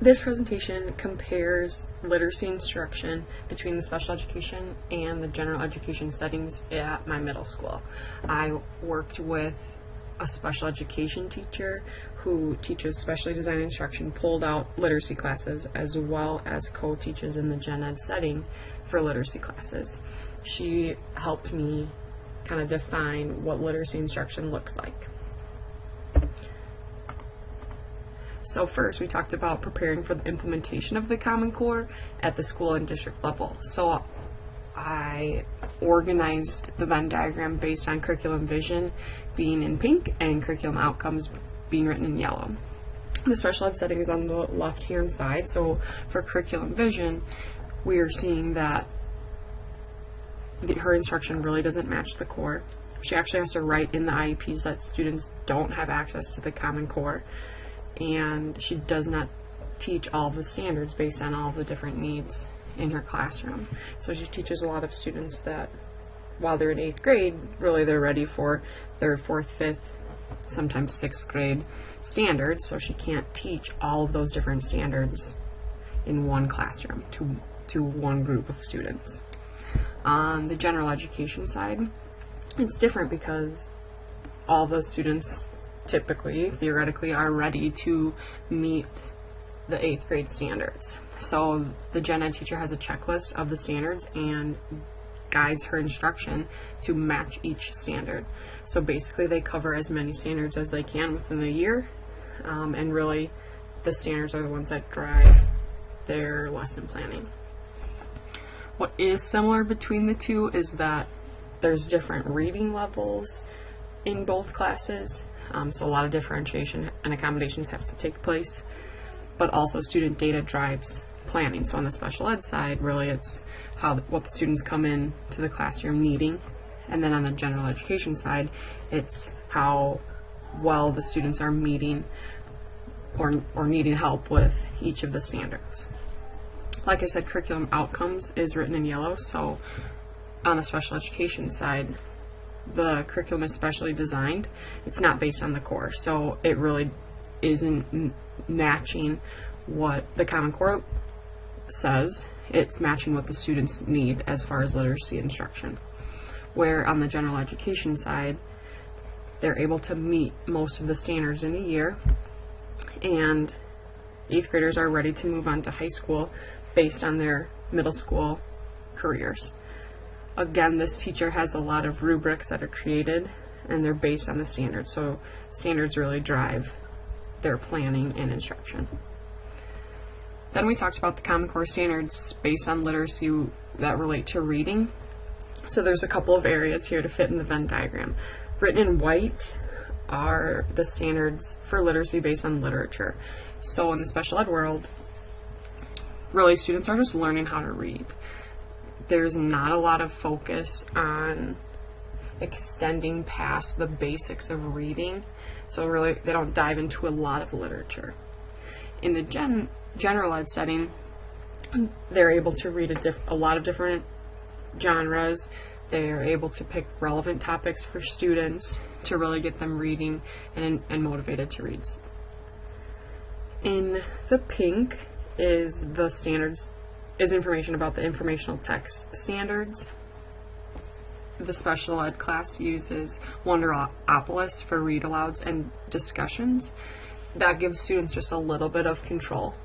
This presentation compares literacy instruction between the special education and the general education settings at my middle school. I worked with a special education teacher who teaches specially designed instruction, pulled out literacy classes, as well as co-teaches in the gen ed setting for literacy classes. She helped me kind of define what literacy instruction looks like. So first, we talked about preparing for the implementation of the Common Core at the school and district level. So I organized the Venn diagram based on curriculum vision being in pink and curriculum outcomes being written in yellow. The special ed setting is on the left-hand side. So for curriculum vision, we are seeing that her instruction really doesn't match the core. She actually has to write in the IEPs that students don't have access to the Common Core. And she does not teach all of the standards based on all of the different needs in her classroom. So she teaches a lot of students that while they're in 8th grade, really they're ready for 3rd, 4th, 5th, sometimes 6th grade standards, so she can't teach all of those different standards in one classroom to one group of students. On the general education side, it's different because all the students typically, theoretically, are ready to meet the 8th grade standards. So the gen ed teacher has a checklist of the standards and guides her instruction to match each standard. So basically they cover as many standards as they can within the year, and really the standards are the ones that drive their lesson planning. What is similar between the two is that there's different reading levels in both classes. So a lot of differentiation and accommodations have to take place, but also student data drives planning. So on the special ed side, really it's what the students come in to the classroom needing, and then on the general education side, it's how well the students are meeting or needing help with each of the standards. Like I said, curriculum outcomes is written in yellow, so on the special education side, the curriculum is specially designed. It's not based on the core, so it really isn't matching what the Common Core says. It's matching what the students need as far as literacy instruction. Where on the general education side, they're able to meet most of the standards in a year, and 8th graders are ready to move on to high school based on their middle school careers. Again, this teacher has a lot of rubrics that are created, and they're based on the standards. So standards really drive their planning and instruction. Then we talked about the Common Core standards based on literacy that relate to reading. So there's a couple of areas here to fit in the Venn diagram. Written in white are the standards for literacy based on literature. So in the special ed world, really students are just learning how to read. There's not a lot of focus on extending past the basics of reading, so really they don't dive into a lot of literature. In the general ed setting, they're able to read a lot of different genres. They're able to pick relevant topics for students to really get them reading and motivated to read. In the pink is the standards, is information about the informational text standards. The special ed class uses Wonderopolis for read alouds and discussions. That gives students just a little bit of control.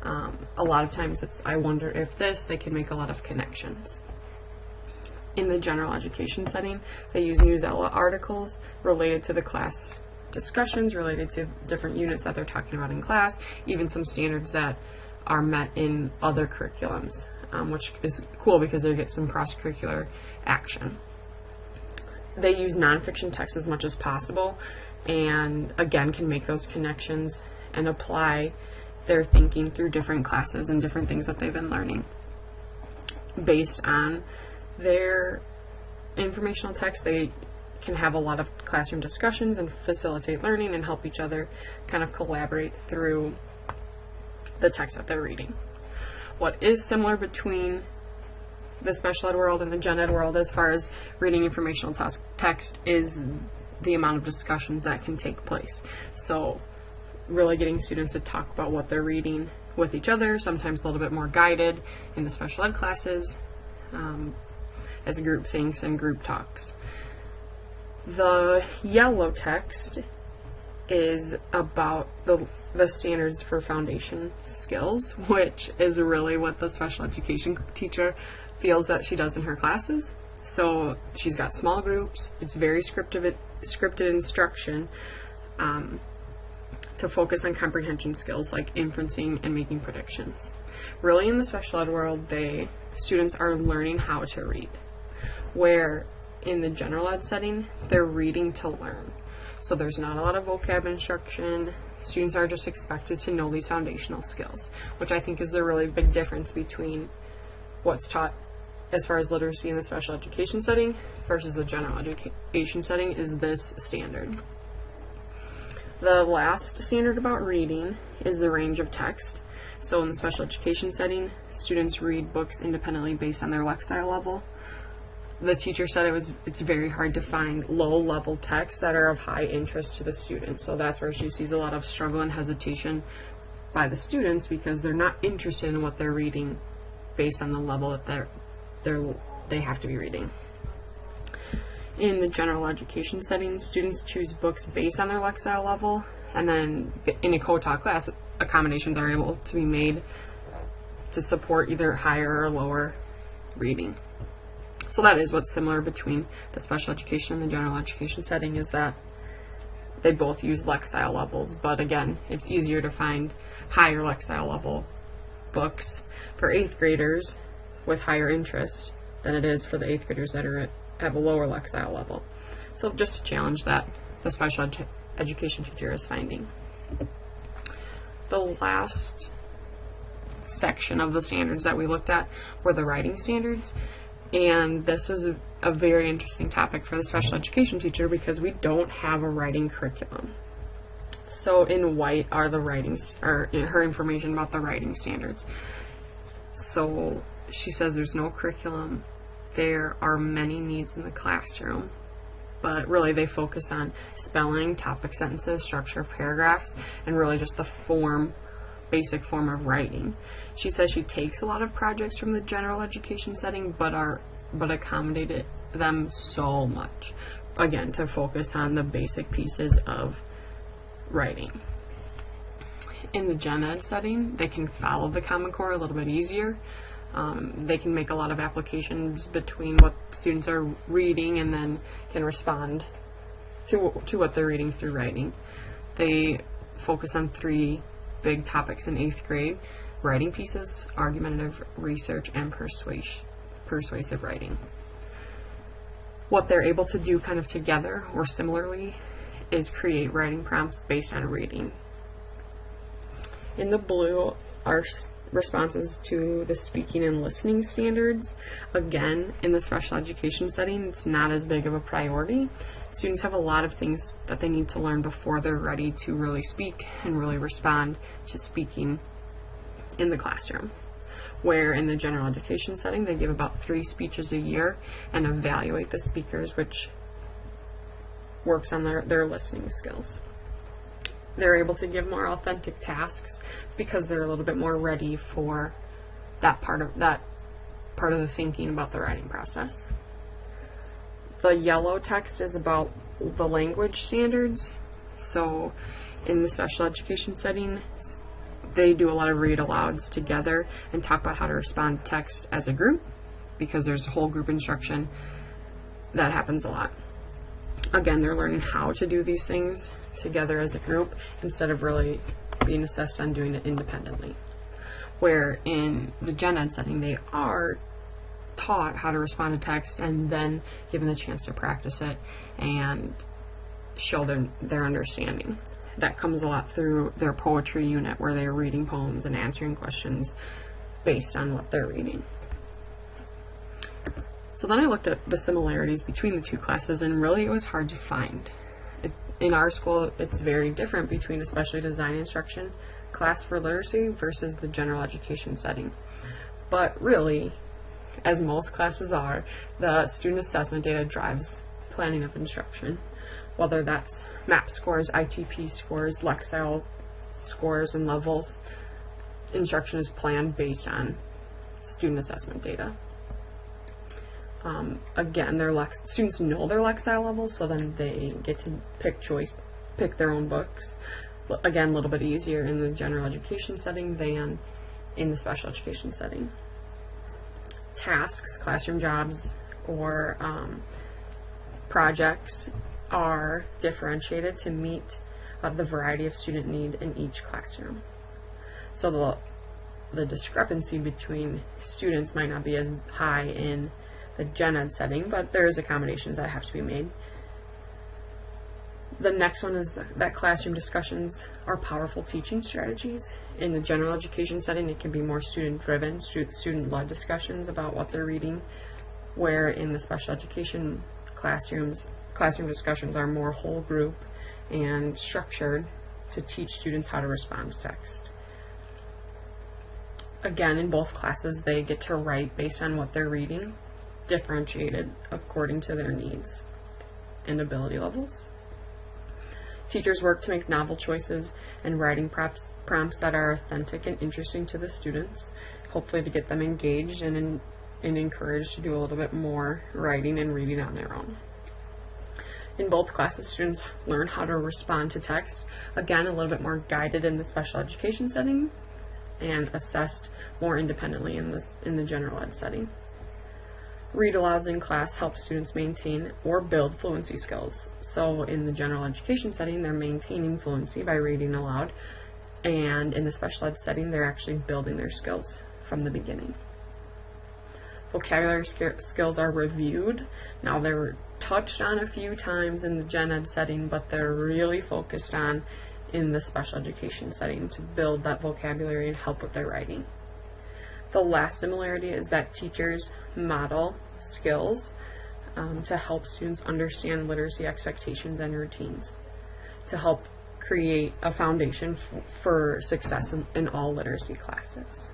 A lot of times it's, I wonder if this, they can make a lot of connections. In the general education setting, they use Newsela articles related to the class discussions, related to different units that they're talking about in class, even some standards that are met in other curriculums, which is cool because they get some cross-curricular action. They use nonfiction text as much as possible, and again can make those connections and apply their thinking through different classes and different things that they've been learning. Based on their informational text, they can have a lot of classroom discussions and facilitate learning and help each other kind of collaborate through the text that they're reading. What is similar between the special ed world and the gen ed world as far as reading informational text is the amount of discussions that can take place. So really getting students to talk about what they're reading with each other, sometimes a little bit more guided in the special ed classes, as group thinks and group talks. The yellow text is about the standards for foundation skills, which is really what the special education teacher feels that she does in her classes. So she's got small groups, it's very scripted instruction to focus on comprehension skills like inferencing and making predictions. Really in the special ed world, students are learning how to read, where in the general ed setting, they're reading to learn. So there's not a lot of vocab instruction. Students are just expected to know these foundational skills, which I think is a really big difference between what's taught as far as literacy in the special education setting versus the general education setting is this standard. The last standard about reading is the range of text. So in the special education setting, students read books independently based on their lexile level. The teacher said it's very hard to find low-level texts that are of high interest to the students. So that's where she sees a lot of struggle and hesitation by the students because they're not interested in what they're reading based on the level that they have to be reading. In the general education setting, students choose books based on their lexile level, and then in a co-taught class, accommodations are able to be made to support either higher or lower reading. So that is what's similar between the special education and the general education setting, is that they both use lexile levels, but again, it's easier to find higher lexile level books for 8th graders with higher interest than it is for the 8th graders that have a lower lexile level. So just a challenge that the special education teacher is finding. The last section of the standards that we looked at were the writing standards. And this was a very interesting topic for the special education teacher because we don't have a writing curriculum. So in white are the writings, or her information about the writing standards. So she says there's no curriculum. There are many needs in the classroom, but really they focus on spelling, topic sentences, structure of paragraphs, and really just the basic form of writing. She says she takes a lot of projects from the general education setting, but accommodated them so much, again, to focus on the basic pieces of writing. In the gen ed setting, they can follow the Common Core a little bit easier. They can make a lot of applications between what students are reading and then can respond to what they're reading through writing. They focus on 3 big topics in 8th grade: writing pieces, argumentative research, and persuasive writing. What they're able to do kind of together or similarly is create writing prompts based on reading. In the blue are responses to the speaking and listening standards. Again, in the special education setting, it's not as big of a priority. Students have a lot of things that they need to learn before they're ready to really speak and really respond to speaking in the classroom. Where in the general education setting, they give about 3 speeches a year and evaluate the speakers, which works on their listening skills. They're able to give more authentic tasks because they're a little bit more ready for that part of the thinking about the writing process. The yellow text is about the language standards. So in the special education setting, they do a lot of read alouds together and talk about how to respond to text as a group, because there's whole group instruction that happens a lot. Again, they're learning how to do these things together as a group instead of really being assessed on doing it independently. Where in the gen ed setting, they are taught how to respond to text and then given the chance to practice it and show their understanding. That comes a lot through their poetry unit, where they're reading poems and answering questions based on what they're reading. So then I looked at the similarities between the 2 classes, and really it was hard to find. In our school, it's very different between a specially designed instruction class for literacy versus the general education setting. But really, as most classes are, the student assessment data drives planning of instruction, whether that's MAP scores, ITP scores, Lexile scores, and levels. instruction is planned based on student assessment data. Again, students know their Lexile levels, so then they get to pick their own books. Again, a little bit easier in the general education setting than in the special education setting. Tasks, classroom jobs, or projects are differentiated to meet the variety of student need in each classroom. So the discrepancy between students might not be as high in the gen ed setting, but there is accommodations that have to be made. The next one is that classroom discussions are powerful teaching strategies. In the general education setting, it can be more student-driven, student-led discussions about what they're reading, where in the special education classroom discussions are more whole group and structured to teach students how to respond to text. Again, in both classes, they get to write based on what they're reading, differentiated according to their needs and ability levels. Teachers work to make novel choices and writing prompts that are authentic and interesting to the students, hopefully to get them engaged and encouraged to do a little bit more writing and reading on their own. In both classes, students learn how to respond to text, again, a little bit more guided in the special education setting and assessed more independently in the general ed setting. Read alouds in class help students maintain or build fluency skills. So in the general education setting, they're maintaining fluency by reading aloud, and in the special ed setting, they're actually building their skills from the beginning. Vocabulary skills are reviewed. Now they're touched on a few times in the gen ed setting, but they're really focused on in the special education setting to build that vocabulary and help with their writing. The last similarity is that teachers model skills to help students understand literacy expectations and routines, to help create a foundation for success in all literacy classes.